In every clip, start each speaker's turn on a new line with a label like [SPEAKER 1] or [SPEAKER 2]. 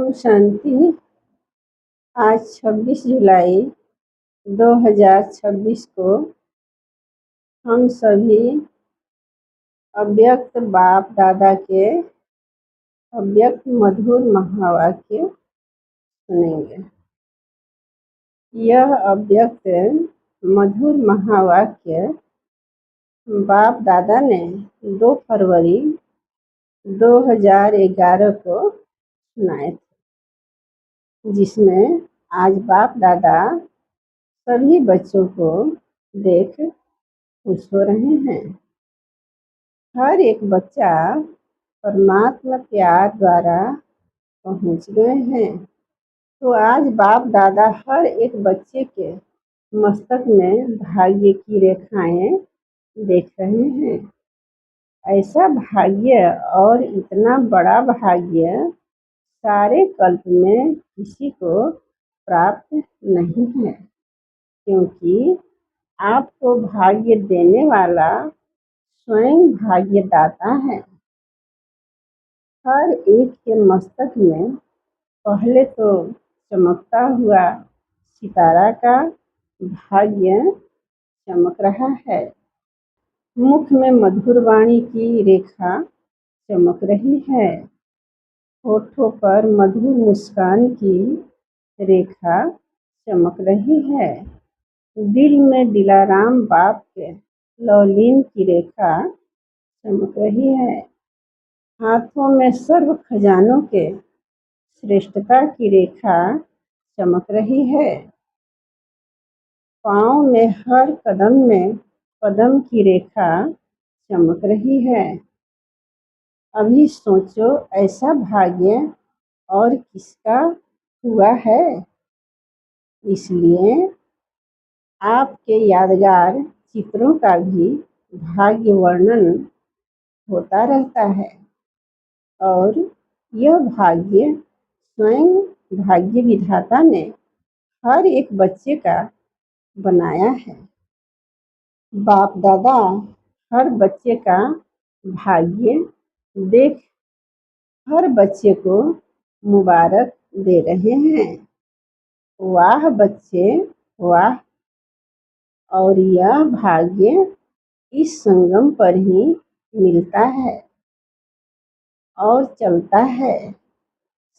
[SPEAKER 1] ओम शांति। आज 26 जुलाई 2026 को हम सभी अव्यक्त बाप दादा के अव्यक्त मधुर महावाक्य सुनेंगे। यह अव्यक्त मधुर महावाक्य बाप दादा ने 2 फरवरी 2011 को सुनाए थे, जिसमें आज बाप दादा सभी बच्चों को देख खुश हो रहे हैं। हर एक बच्चा परमात्मा प्यार द्वारा पहुंच गए हैं। तो आज बाप दादा हर एक बच्चे के मस्तक में भाग्य की रेखाएं देख रहे हैं। ऐसा भाग्य और इतना बड़ा भाग्य सारे कल्प में किसी को प्राप्त नहीं है, क्योंकि आपको भाग्य देने वाला स्वयं भाग्यदाता है। हर एक के मस्तक में पहले तो चमकता हुआ सितारा का भाग्य चमक रहा है। मुख में मधुर वाणी की रेखा चमक रही है। होठों पर मधुर मुस्कान की रेखा चमक रही है। दिल में दिलाराम बाप के लौलीन की रेखा चमक रही है। हाथों में सर्व खजानों के श्रेष्ठता की रेखा चमक रही है। पाँव में हर कदम में पद्म की रेखा चमक रही है। अभी सोचो, ऐसा भाग्य और किसका हुआ है। इसलिए आपके यादगार चित्रों का भी भाग्य वर्णन होता रहता है, और यह भाग्य स्वयं भाग्य विधाता ने हर एक बच्चे का बनाया है। बाप दादा हर बच्चे का भाग्य देख हर बच्चे को मुबारक दे रहे हैं। वाह बच्चे वाह। और यह भाग्य इस संगम पर ही मिलता है और चलता है।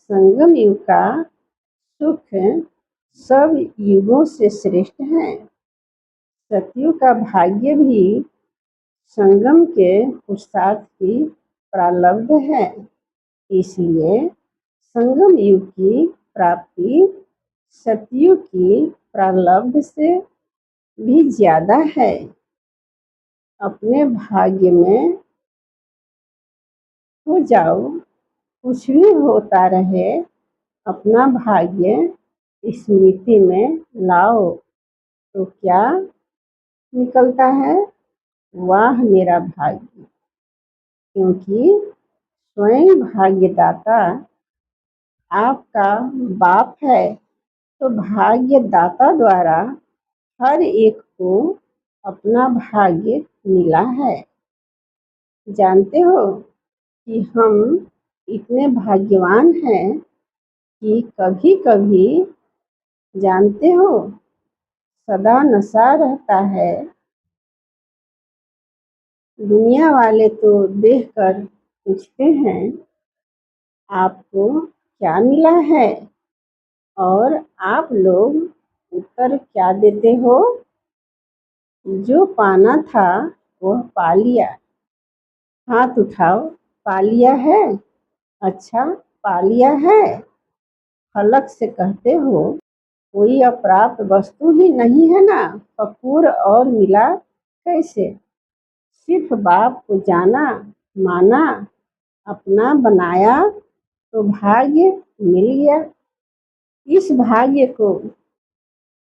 [SPEAKER 1] संगम युग का सुख सब युगों से श्रेष्ठ है। सतयुग का भाग्य भी संगम के पुरुषार्थ की प्रारब्ध है। इसलिए संगम युग की प्राप्ति सतयुग की प्रारब्ध से भी ज्यादा है। अपने भाग्य में हो जाओ, कुछ भी होता रहे, अपना भाग्य स्मृति में लाओ, तो क्या निकलता है। वाह मेरा भाग्य। क्योंकि स्वयं भाग्यदाता आपका बाप है, तो भाग्यदाता द्वारा हर एक को अपना भाग्य मिला है। जानते हो कि हम इतने भाग्यवान हैं कि कभी कभी, जानते हो, सदा नशा रहता है। दुनिया वाले तो देखकर पूछते हैं, आपको क्या मिला है, और आप लोग उत्तर क्या देते हो। जो पाना था वह पा लिया। हाथ उठाओ, पा लिया है। अच्छा, पा लिया है। फलक से कहते हो, कोई अप्राप्त वस्तु ही नहीं है ना, फपूर और मिला कैसे। सिर्फ बाप को जाना, माना, अपना बनाया, तो भाग्य मिल गया। इस भाग्य को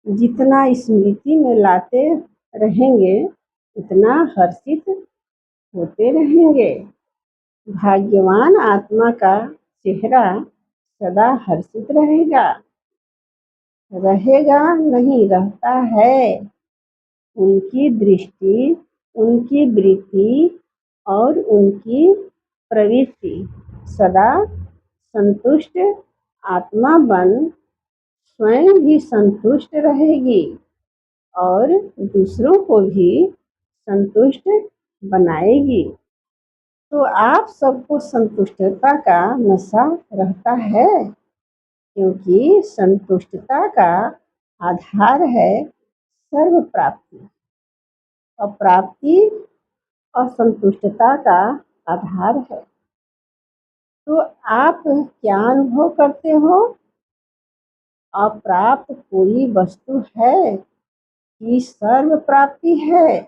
[SPEAKER 1] जितना स्मृति में लाते रहेंगे, उतना हर्षित होते रहेंगे। भाग्यवान आत्मा का चेहरा सदा हर्षित रहेगा। रहेगा नहीं, रहता है। उनकी दृष्टि, उनकी वृत्ति और उनकी प्रवृत्ति सदा संतुष्ट, आत्मा बन स्वयं भी संतुष्ट रहेगी और दूसरों को भी संतुष्ट बनाएगी। तो आप सबको संतुष्टता का नशा रहता है, क्योंकि संतुष्टता का आधार है सर्व प्राप्ति, और प्राप्ति असंतुष्टता का आधार है। तो आप क्या अनुभव करते हो? अप्राप्त कोई वस्तु है कि सर्व प्राप्ति है?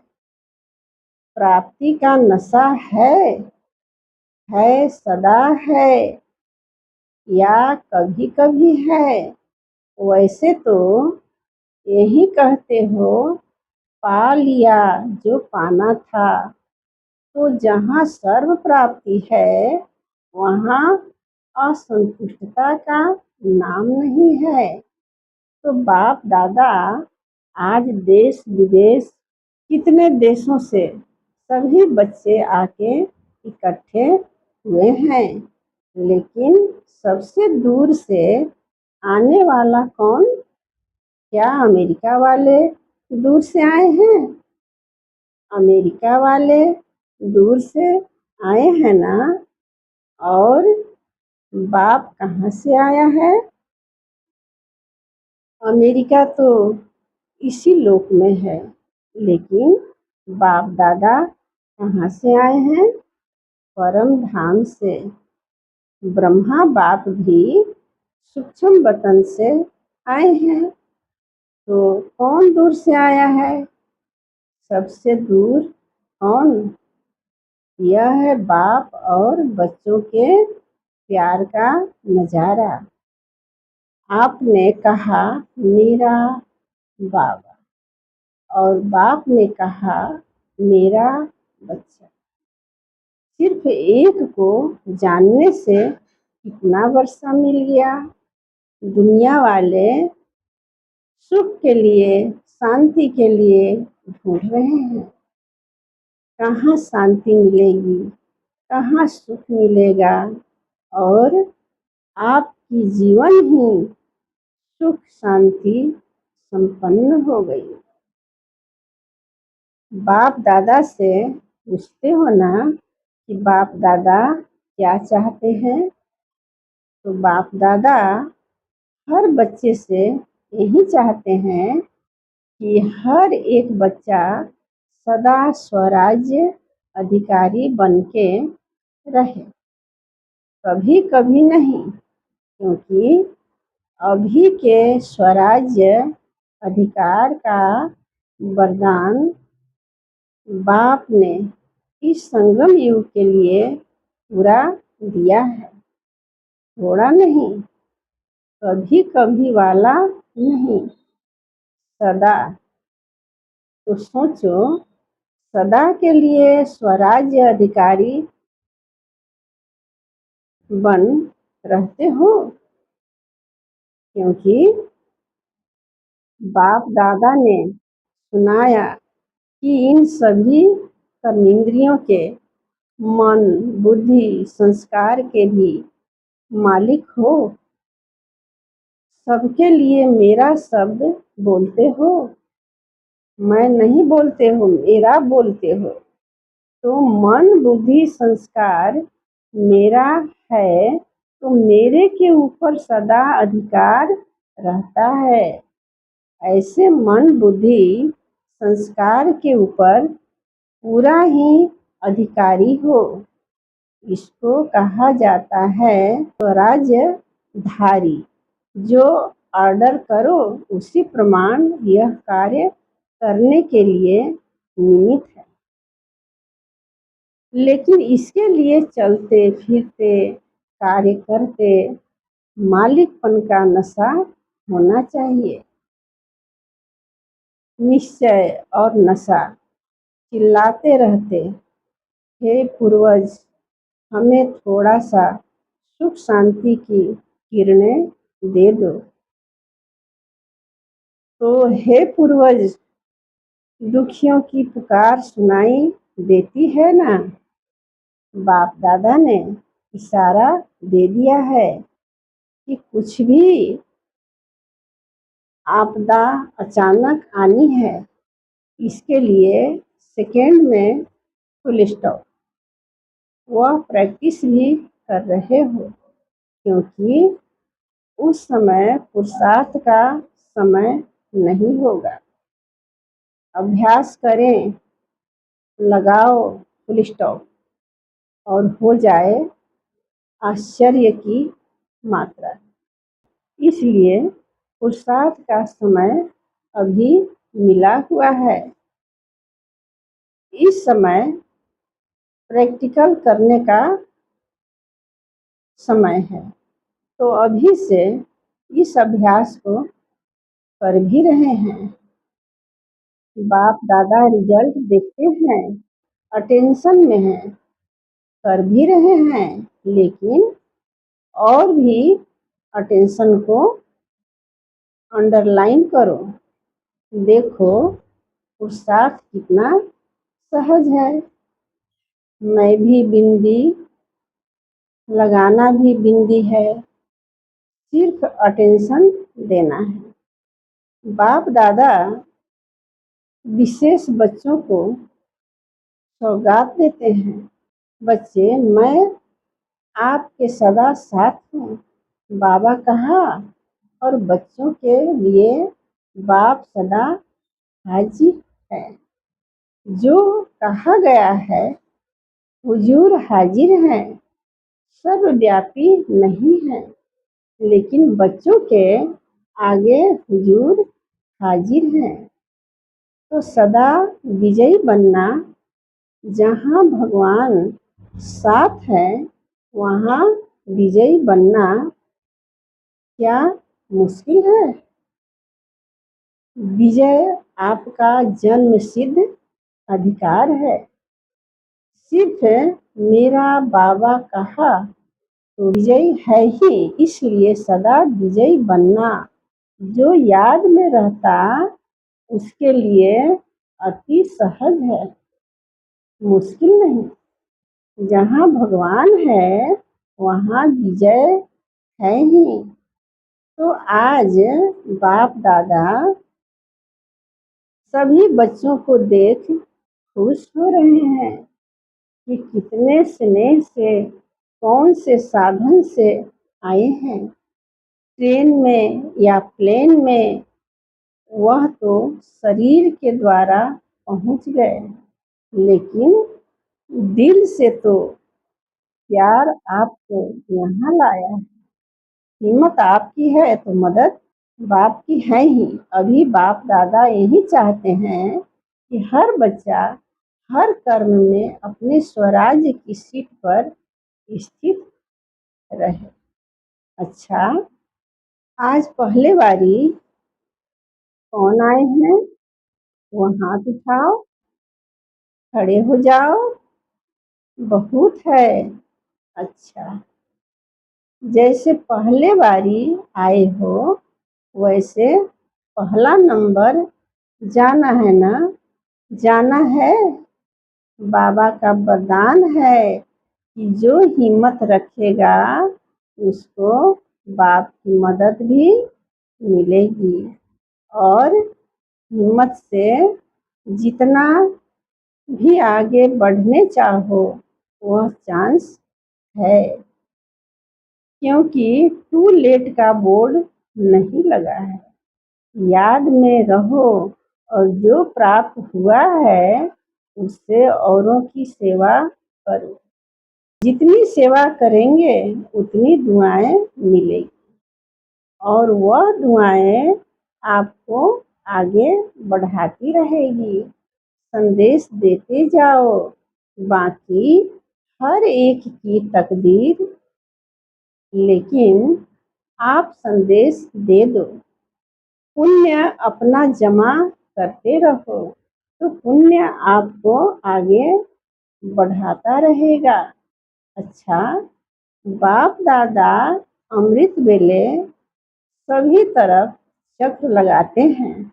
[SPEAKER 1] प्राप्ति का नशा है सदा है या कभी कभी है? वैसे तो यही कहते हो, पा लिया जो पाना था। तो जहाँ सर्व प्राप्ति है वहाँ असंतुष्टता का नाम नहीं है। तो बाप दादा आज देश विदेश कितने देशों से सभी बच्चे आके इकट्ठे हुए हैं, लेकिन सबसे दूर से आने वाला कौन? क्या अमेरिका वाले दूर से आए हैं? अमेरिका वाले दूर से आए हैं ना? और बाप कहाँ से आया है? अमेरिका तो इसी लोक में है, लेकिन बाप दादा कहाँ से आए हैं? परम धाम से। ब्रह्मा बाप भी सूक्ष्म वतन से आए हैं। तो कौन दूर से आया है? सबसे दूर कौन? यह है बाप और बच्चों के प्यार का नजारा। आपने कहा मेरा बाबा, और बाप ने कहा मेरा बच्चा। सिर्फ एक को जानने से कितना वर्षा मिल गया। दुनिया वाले सुख के लिए, शांति के लिए ढूंढ रहे हैं। कहाँ शांति मिलेगी, कहाँ सुख मिलेगा, और आपकी जीवन ही सुख शांति संपन्न हो गई। बाप दादा से पूछते हो ना कि बाप दादा क्या चाहते हैं? तो बाप दादा हर बच्चे से यही चाहते हैं कि हर एक बच्चा सदा स्वराज्य अधिकारी बनके रहे। कभी कभी नहीं, क्योंकि अभी के स्वराज्य अधिकार का वरदान बाप ने इस संगम युग के लिए पूरा दिया है, थोड़ा नहीं, कभी कभी वाला नहीं, सदा। तो सोचो, सदा के लिए स्वराज्य अधिकारी बन रहते हो, क्योंकि बाप दादा ने सुनाया कि इन सभी कर्मेंद्रियों के, मन बुद्धि संस्कार के भी मालिक हो। सबके लिए मेरा शब्द बोलते हो, मैं नहीं बोलते हो, मेरा बोलते हो। तो मन बुद्धि संस्कार मेरा है, तो मेरे के ऊपर सदा अधिकार रहता है। ऐसे मन बुद्धि संस्कार के ऊपर पूरा ही अधिकारी हो। इसको कहा जाता है स्वराज्य धारी। जो ऑर्डर करो उसी प्रमाण यह कार्य करने के लिए निमित्त है। लेकिन इसके लिए चलते फिरते कार्य करते मालिकपन का नशा होना चाहिए। निश्चय और नशा चिल्लाते रहते, हे पूर्वज, हमें थोड़ा सा सुख शांति की किरणें दे दो। तो हे पूर्वज, दुखियों की पुकार सुनाई देती है ना? बाप दादा ने इशारा दे दिया है। कि कुछ भी आपदा अचानक आनी है, इसके लिए सेकेंड में फुल स्टॉप। वह प्रैक्टिस भी कर रहे हो, क्योंकि उस समय पुरुषार्थ का समय नहीं होगा। अभ्यास करें, लगाओ फुल स्टॉप और हो जाए आश्चर्य की मात्रा। इसलिए पुरुषार्थ का समय अभी मिला हुआ है। इस समय प्रैक्टिकल करने का समय है, तो अभी से इस अभ्यास को कर भी रहे हैं। बाप दादा रिजल्ट देखते हैं, अटेंशन में हैं, कर भी रहे हैं, लेकिन और भी अटेंशन को अंडरलाइन करो। देखो पुरुषार्थ कितना सहज है। मैं भी बिंदी, लगाना भी बिंदी है, सिर्फ अटेंशन देना है। बाप दादा विशेष बच्चों को सौगात देते हैं। बच्चे, मैं आपके सदा साथ हूँ, बाबा कहा, और बच्चों के लिए बाप सदा हाजिर है। जो कहा गया है, हुजूर हाजिर हैं, सर्वव्यापी नहीं है, लेकिन बच्चों के आगे हुजूर हाजिर हैं। तो सदा विजयी बनना, जहाँ भगवान साथ है वहाँ विजयी बनना क्या मुश्किल है? विजय आपका जन्म सिद्ध अधिकार है। सिर्फ मेरा बाबा कहा तो विजयी है ही, इसलिए सदा विजयी बनना जो याद में रहता उसके लिए अति सहज है, मुश्किल नहीं। जहाँ भगवान है वहाँ विजय है ही। तो आज बाप दादा सभी बच्चों को देख खुश हो रहे हैं कि कितने स्नेह से, कौन से साधन से आए हैं। ट्रेन में या प्लेन में वह तो शरीर के द्वारा पहुंच गए, लेकिन दिल से तो प्यार आपको यहाँ लाया है। हिम्मत आपकी है तो मदद बाप की है ही। अभी बाप दादा यही चाहते हैं कि हर बच्चा हर कर्म में अपने स्वराज्य की सीट पर स्थित रहे। अच्छा, आज पहले बारी कौन आए हैं? वो हाथ उठाओ, खड़े हो जाओ। बहुत है। अच्छा, जैसे पहले बारी आए हो वैसे पहला नंबर जाना है ना? जाना है। बाबा का वरदान है कि जो हिम्मत रखेगा उसको बाप की मदद भी मिलेगी, और हिम्मत से जितना भी आगे बढ़ने चाहो वह चांस है, क्योंकि टू लेट का बोर्ड नहीं लगा है। याद में रहो और जो प्राप्त हुआ है उससे औरों की सेवा करो। जितनी सेवा करेंगे उतनी दुआएं मिलेगी, और वह दुआएं आपको आगे बढ़ाती रहेगी। संदेश देते जाओ, बाकी हर एक की तकदीर, लेकिन आप संदेश दे दो। पुण्य अपना जमा करते रहो तो पुण्य आपको आगे बढ़ाता रहेगा। अच्छा, बाप दादा अमृत वेले सभी तरफ चक्र लगाते हैं।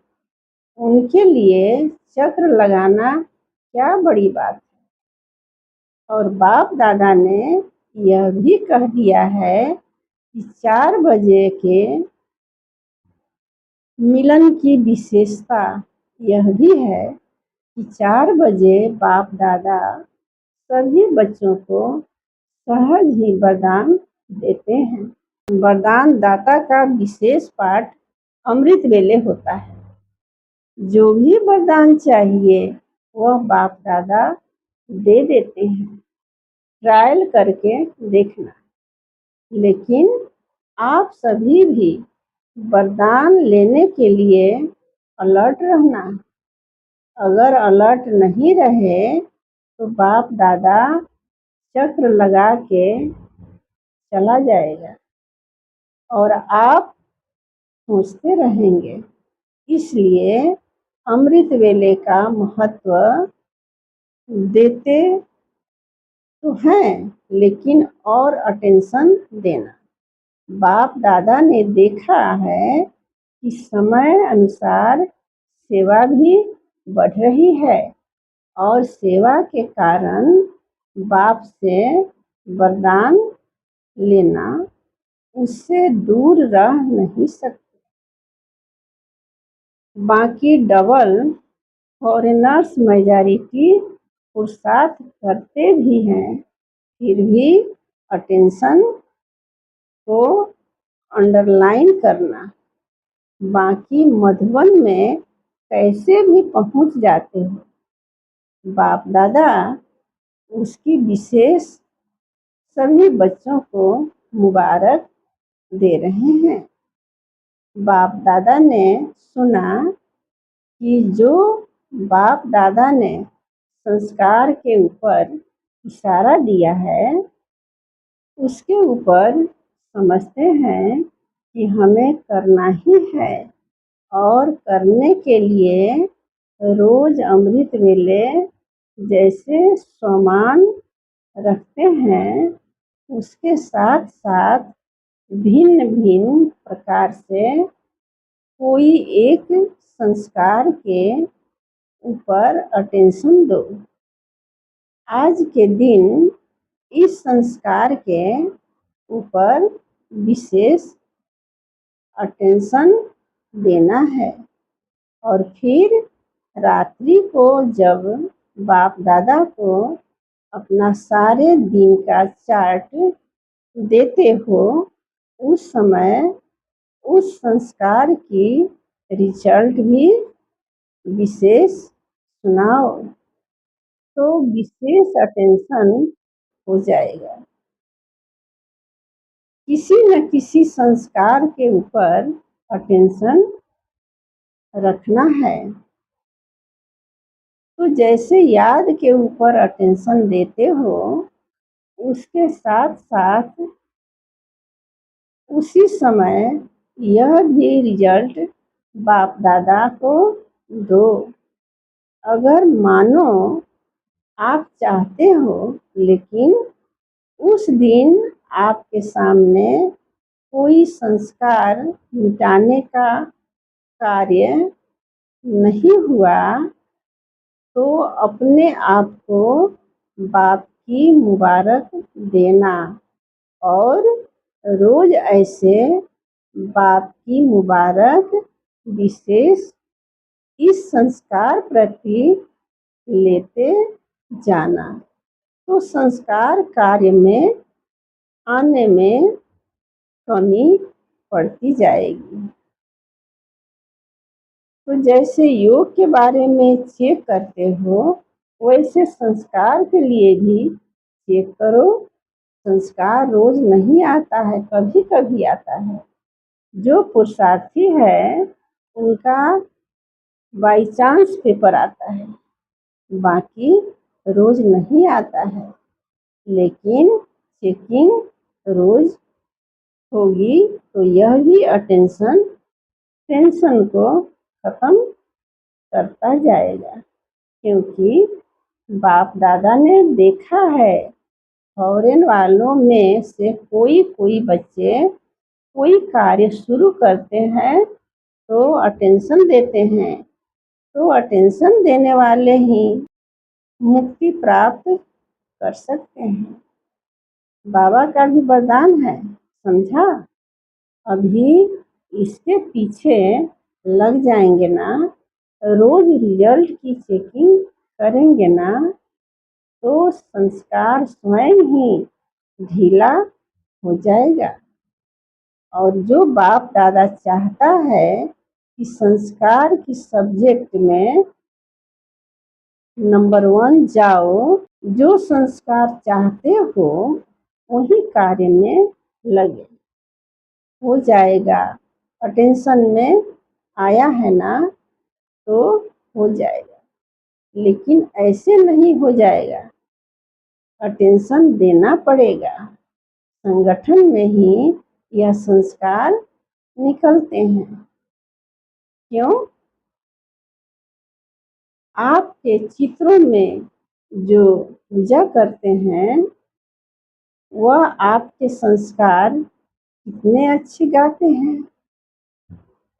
[SPEAKER 1] उनके लिए चक्र लगाना क्या बड़ी बात है। और बाप दादा ने यह भी कह दिया है कि 4 बजे के मिलन की विशेषता यह भी है कि 4 बजे बाप दादा सभी बच्चों को सहज ही वरदान देते हैं। वरदान दाता का विशेष पाठ अमृत वेले होता है। जो भी वरदान चाहिए वह बाप दादा दे देते हैं। ट्रायल करके देखना। लेकिन आप सभी भी वरदान लेने के लिए अलर्ट रहना। अगर अलर्ट नहीं रहे तो बाप दादा चक्र लगा के चला जाएगा और आप सोचते रहेंगे। इसलिए अमृत वेले का महत्व देते तो हैं, लेकिन और अटेंशन देना। बाप दादा ने देखा है कि समय अनुसार सेवा भी बढ़ रही है और सेवा के कारण बाप से वरदान लेना उससे दूर रह नहीं सकते। बाकी डबल फॉरेनर्स मेजॉरिटी पुरुषार्थ करते भी हैं, फिर भी अटेंशन को अंडरलाइन करना। बाकी मधुबन में कैसे भी पहुंच जाते हो। बाप दादा उसकी विशेष सभी बच्चों को मुबारक दे रहे हैं। बाप दादा ने सुना कि जो बाप दादा ने संस्कार के ऊपर इशारा दिया है उसके ऊपर समझते हैं कि हमें करना ही है और करने के लिए रोज अमृत वेले जैसे सोमान रखते हैं उसके साथ साथ भिन्न भिन्न प्रकार से कोई एक संस्कार के ऊपर अटेंशन दो। आज के दिन इस संस्कार के ऊपर विशेष अटेंशन देना है और फिर रात्रि को जब बाप दादा को अपना सारे दिन का चार्ट देते हो उस समय उस संस्कार की रिजल्ट भी विशेष सुनाओ तो विशेष अटेंशन हो जाएगा। किसी न किसी संस्कार के ऊपर अटेंशन रखना है। तो जैसे याद के ऊपर अटेंशन देते हो उसके साथ साथ उसी समय यह भी रिजल्ट बाप दादा को दो। अगर मानो आप चाहते हो लेकिन उस दिन आपके सामने कोई संस्कार मिटाने का कार्य नहीं हुआ तो अपने आप को बाप की मुबारक देना और रोज ऐसे बाप की मुबारक विशेष इस संस्कार प्रति लेते जाना तो संस्कार कार्य में आने में कमी पड़ती जाएगी। तो जैसे योग के बारे में चेक करते हो वैसे संस्कार के लिए भी चेक करो। संस्कार रोज नहीं आता है, कभी कभी आता है। जो पुरुषार्थी है उनका बाई चांस पेपर आता है, बाकी रोज नहीं आता है। लेकिन चेकिंग रोज होगी तो यह भी अटेंशन टेंशन को खत्म करता जाएगा। क्योंकि बाप दादा ने देखा है फॉरेन वालों में से कोई कोई बच्चे कोई कार्य शुरू करते हैं तो अटेंशन देते हैं तो अटेंशन देने वाले ही मुक्ति प्राप्त कर सकते हैं। बाबा का भी वरदान है, समझा। अभी इसके पीछे लग जाएंगे ना, रोज रिजल्ट की चेकिंग करेंगे ना, तो संस्कार स्वयं ही ढीला हो जाएगा। और जो बाप दादा चाहता है कि संस्कार की सब्जेक्ट में नंबर 1 जाओ, जो संस्कार चाहते हो वही कार्य में लगे, हो जाएगा। अटेंशन में आया है ना, तो हो जाएगा, लेकिन ऐसे नहीं हो जाएगा। अटेंशन देना पड़ेगा। संगठन में ही यह संस्कार निकलते हैं। क्यों? आपके चित्रों में जो पूजा करते हैं वह आपके संस्कार कितने अच्छे गाते हैं,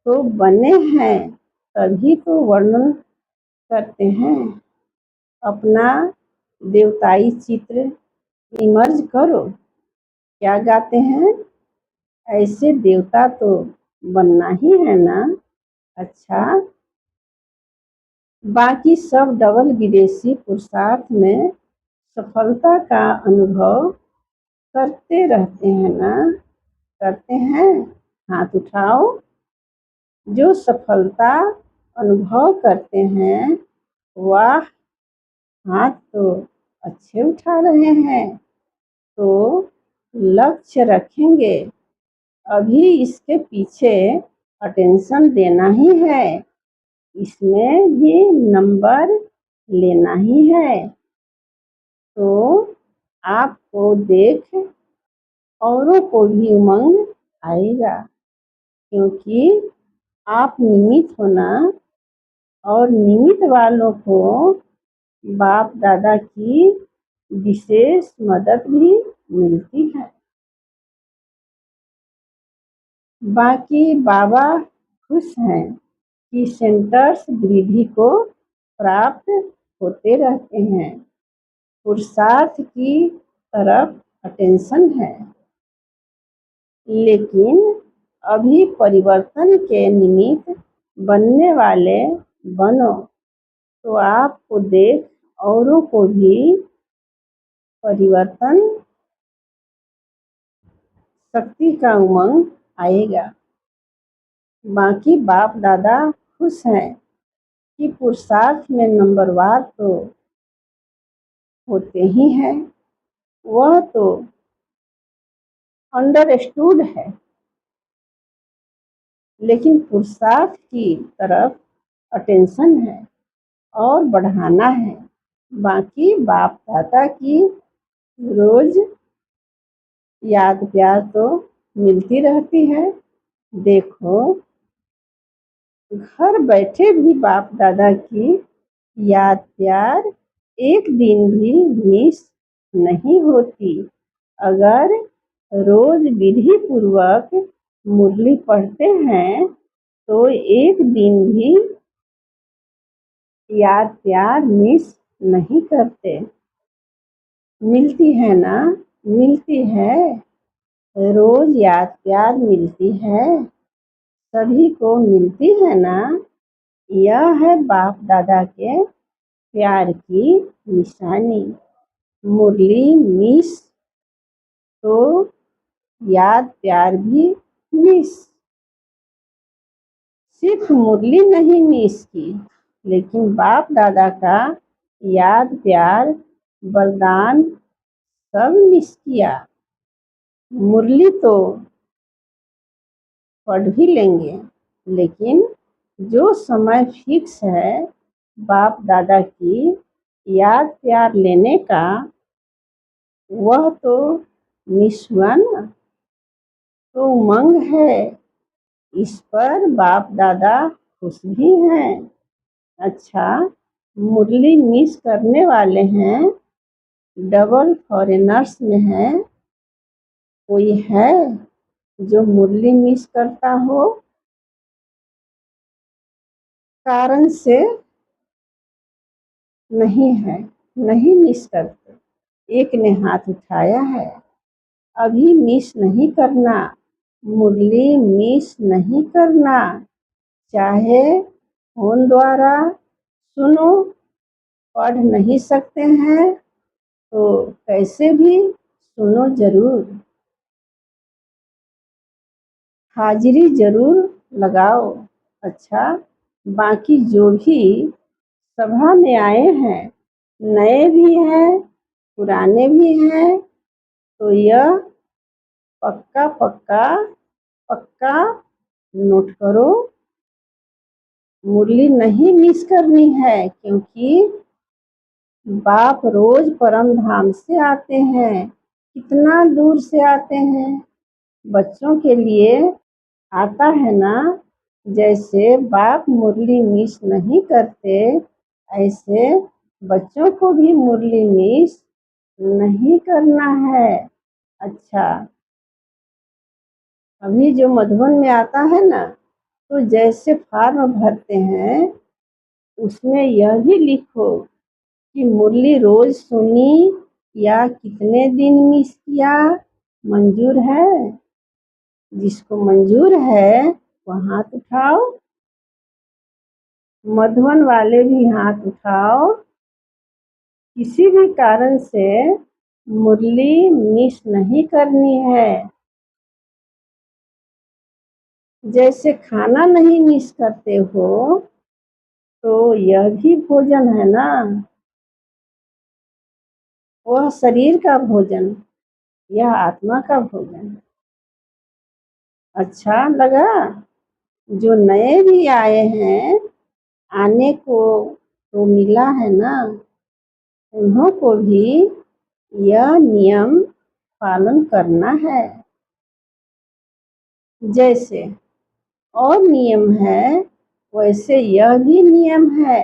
[SPEAKER 1] तो बने हैं तभी तो वर्णन करते हैं। अपना देवताई चित्र इमर्ज करो, क्या गाते हैं? ऐसे देवता तो बनना ही है ना। अच्छा, बाकी सब डबल विदेशी पुरुषार्थ में सफलता का अनुभव करते रहते हैं ना? करते हैं? हाथ उठाओ। जो सफलता अनुभव करते हैं, वाह, हाथ तो अच्छे उठा रहे हैं। तो लक्ष्य रखेंगे, अभी इसके पीछे अटेंशन देना ही है, इसमें भी नंबर लेना ही है। तो आपको देख औरों को भी उमंग आएगा, क्योंकि आप निमित्त हो ना, और निमित्त वालों को बाप दादा की विशेष मदद भी मिलती है। बाकी बाबा खुश हैं कि सेंटर्स वृद्धि को प्राप्त होते रहते हैं। पुरुषार्थ की तरफ अटेंशन है, लेकिन अभी परिवर्तन के निमित्त बनने वाले बनो, तो आपको देख औरों को भी परिवर्तन शक्ति का उमंग आएगा। बाकी बाप दादा खुश हैं कि पुरुषार्थ में नंबरवार तो होते ही हैं, वह तो अंडरस्टूड है, लेकिन पुरुषार्थ की तरफ अटेंशन है और बढ़ाना है। बाकी बाप दादा की रोज याद प्यार तो मिलती रहती है। देखो, घर बैठे भी बाप दादा की याद प्यार एक दिन भी मिस नहीं होती। अगर रोज विधि पूर्वक मुरली पढ़ते हैं तो एक दिन भी याद प्यार मिस नहीं करते। मिलती है ना? मिलती है। रोज याद प्यार मिलती है, सभी को मिलती है ना। यह है बाप दादा के प्यार की निशानी। मुरली मिस तो याद प्यार भी मिस। सिर्फ मुरली नहीं मिस की, लेकिन बाप दादा का याद प्यार वरदान सब मिस किया। मुरली तो पढ़ भी लेंगे, लेकिन जो समय फिक्स है बाप दादा की याद प्यार लेने का, वह तो मिस हुआ ना। तो उमंग है, इस पर बाप दादा खुश भी हैं। अच्छा, मुरली मिस करने वाले हैं, डबल फॉरेनर्स में है, कोई है जो मुरली मिस करता हो? कारण से नहीं है, नहीं मिस करते। एक ने हाथ उठाया है, अभी मिस नहीं करना। मुरली मिस नहीं करना। चाहे फोन द्वारा सुनो, पढ़ नहीं सकते हैं तो कैसे भी सुनो जरूर। हाजिरी जरूर लगाओ। अच्छा, बाकी जो भी सभा में आए हैं, नए भी हैं पुराने भी हैं, तो यह पक्का पक्का पक्का नोट करो, मुरली नहीं मिस करनी है, क्योंकि बाप रोज परम धाम से आते हैं, कितना दूर से आते हैं। बच्चों के लिए आता है ना, जैसे बाप मुरली मिस नहीं करते, ऐसे बच्चों को भी मुरली मिस नहीं करना है। अच्छा, अभी जो मधुबन में आता है ना, तो जैसे फॉर्म भरते हैं उसमें यह भी लिखो कि मुरली रोज सुनी या कितने दिन मिस किया। मंजूर है? जिसको मंजूर है वो हाथ उठाओ। मधुबन वाले भी हाथ उठाओ। किसी भी कारण से मुरली मिस नहीं करनी है। जैसे खाना नहीं मिस करते हो, तो यह भी भोजन है ना, वह शरीर का भोजन, यह आत्मा का भोजन। अच्छा लगा? जो नए भी आए हैं, आने को तो मिला है ना, उन्हों को भी यह नियम पालन करना है। जैसे और नियम है, वैसे यह भी नियम है।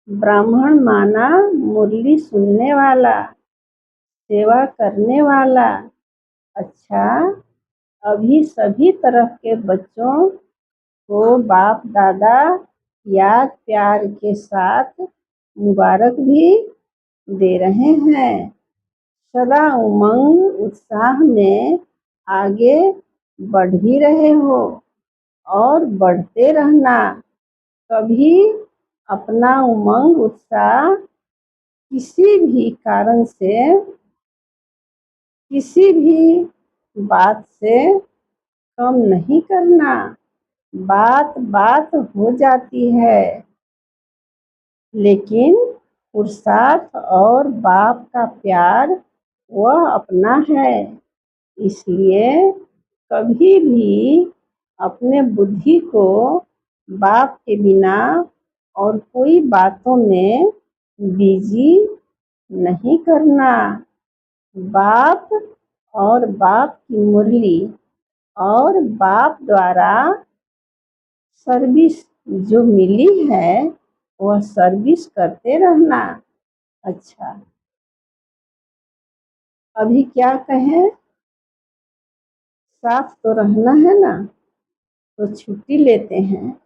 [SPEAKER 1] ब्राह्मण माना मुरली सुनने वाला, सेवा करने वाला। अच्छा, अभी सभी तरह के बच्चों को बाप दादा याद प्यार के साथ मुबारक भी दे रहे हैं। सदा उमंग उत्साह में आगे बढ़ भी रहे हो और बढ़ते रहना। कभी अपना उमंग उत्साह किसी भी कारण से, किसी भी बात से कम नहीं करना। बात बात हो जाती है, लेकिन पुरुषार्थ और बाप का प्यार वह अपना है। इसलिए कभी भी अपने बुद्धि को बाप के बिना और कोई बातों में बिजी नहीं करना। बाप और बाप की मुरली और बाप द्वारा सर्विस जो मिली है, वह सर्विस करते रहना। अच्छा, अभी क्या कहें, साथ तो रहना है ना, तो छुट्टी लेते हैं।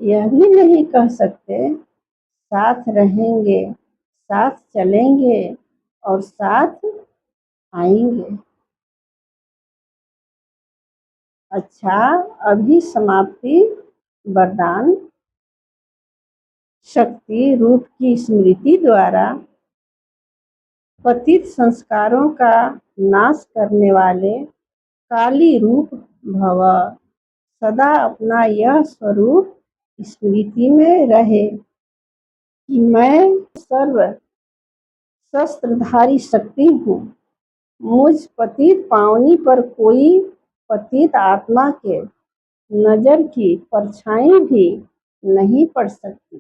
[SPEAKER 1] यह भी नहीं कह सकते साथ रहेंगे, साथ चलेंगे और साथ आएंगे। अच्छा, अभी समाप्ति वरदान शक्ति रूप की स्मृति द्वारा पतित संस्कारों का नाश करने वाले काली रूप भव। सदा अपना यह स्वरूप स्मृति में रहे कि मैं सर्व शस्त्रधारी शक्ति हूँ। मुझ पतित पावनी पर कोई पतित आत्मा के नजर की परछाई भी नहीं पड़ सकती।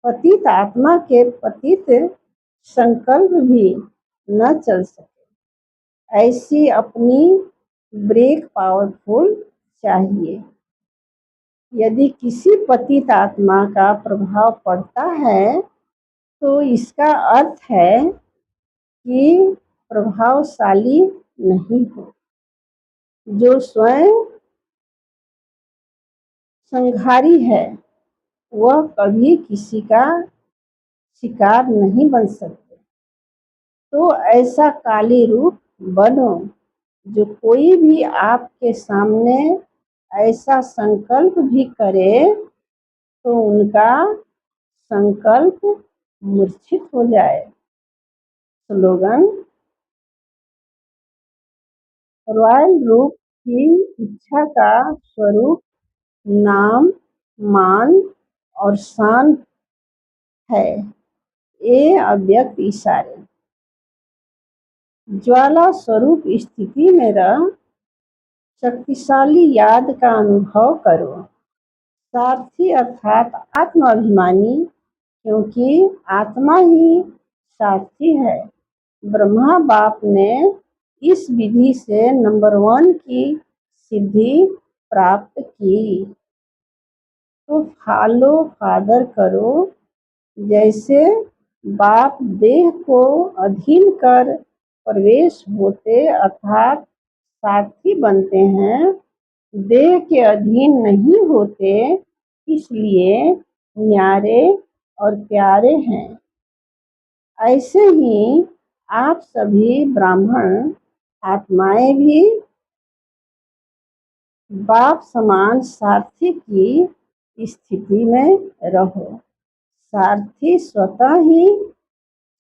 [SPEAKER 1] पतित आत्मा के पतित संकल्प भी न चल सके। ऐसी अपनी ब्रेक पावरफुल चाहिए। यदि किसी पतित आत्मा का प्रभाव पड़ता है, तो इसका अर्थ है कि प्रभावशाली नहीं हो। जो स्वयं संहारी है, वह कभी किसी का शिकार नहीं बन सकते। तो ऐसा काली रूप बनो जो कोई भी आपके सामने ऐसा संकल्प भी करे तो उनका संकल्प मूर्छित हो जाए। स्लोगन: रॉयल रूप की इच्छा का स्वरूप नाम, मान और शान है। ये अव्यक्त इशारे। ज्वाला स्वरूप स्थिति में रह शक्तिशाली याद का अनुभव करो। सारथी अर्थात आत्माभिमानी, क्योंकि आत्मा ही सारथी है। ब्रह्मा बाप ने इस विधि से नंबर 1 की सिद्धि प्राप्त की। तो फॉलो फादर करो। जैसे बाप देह को अधीन कर प्रवेश होते अर्थात सारथी बनते हैं, देह के अधीन नहीं होते, इसलिए न्यारे और प्यारे हैं। ऐसे ही आप सभी ब्राह्मण आत्माएं भी बाप समान सारथी की स्थिति में रहो। सारथी स्वतः ही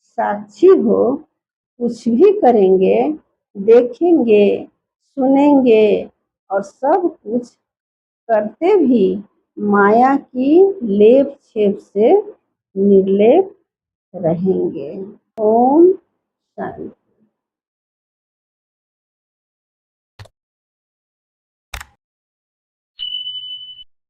[SPEAKER 1] साक्षी हो, कुछ भी करेंगे, देखेंगे, सुनेंगे और सब कुछ करते भी माया की लेप छेप से निर्लेप रहेंगे। ओम शांति।